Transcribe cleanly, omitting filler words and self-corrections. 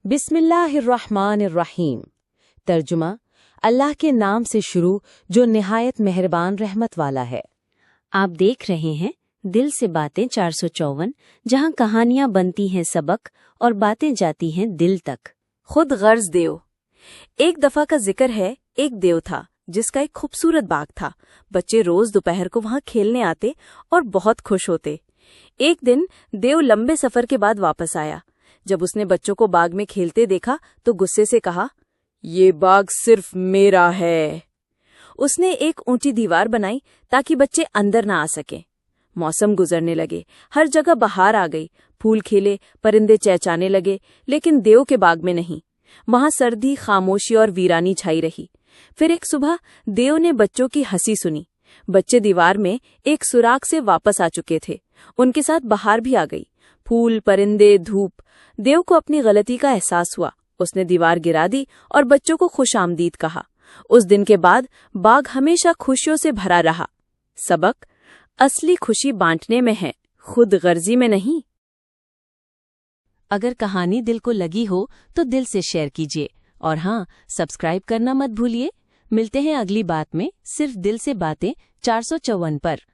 बिस्मिल्लाहिर्रहमानिर्रहीम। तर्जुमा, अल्लाह के नाम से शुरू जो निहायत मेहरबान रहमत वाला है। आप देख रहे हैं दिल से बातें 454, जहां कहानियां बनती हैं सबक और बातें जाती हैं दिल तक। खुद गर्ज देव। एक दफा का जिक्र है, एक देव था जिसका एक खूबसूरत बाग था। बच्चे रोज दोपहर को वहां खेलने आते और बहुत खुश होते। एक दिन देव लंबे सफर के बाद वापस आया। जब उसने बच्चों को बाग में खेलते देखा तो गुस्से से कहा, ये बाग सिर्फ मेरा है। उसने एक ऊंची दीवार बनाई ताकि बच्चे अंदर ना आ सकें। मौसम गुजरने लगे, हर जगह बहार आ गई, फूल खिले, परिंदे चहचहाने लगे, लेकिन देव के बाग में नहीं। वहां सर्दी, खामोशी और वीरानी छाई रही। फिर एक सुबह देव ने बच्चों की हंसी सुनी। बच्चे दीवार में एक सुराख से वापस आ चुके थे। उनके साथ बहार भी आ गई, फूल, परिंदे, धूप। देव को अपनी गलती का एहसास हुआ। उसने दीवार गिरा दी और बच्चों को खुशामदीद कहा। उस दिन के बाद बाग हमेशा खुशियों से भरा रहा। सबक, असली खुशी बांटने में है, खुद गर्जी में नहीं। अगर कहानी दिल को लगी हो तो दिल से शेयर कीजिए और हाँ, सब्सक्राइब करना मत भूलिए। मिलते हैं अगली बात में, सिर्फ दिल से बातें 454 पर।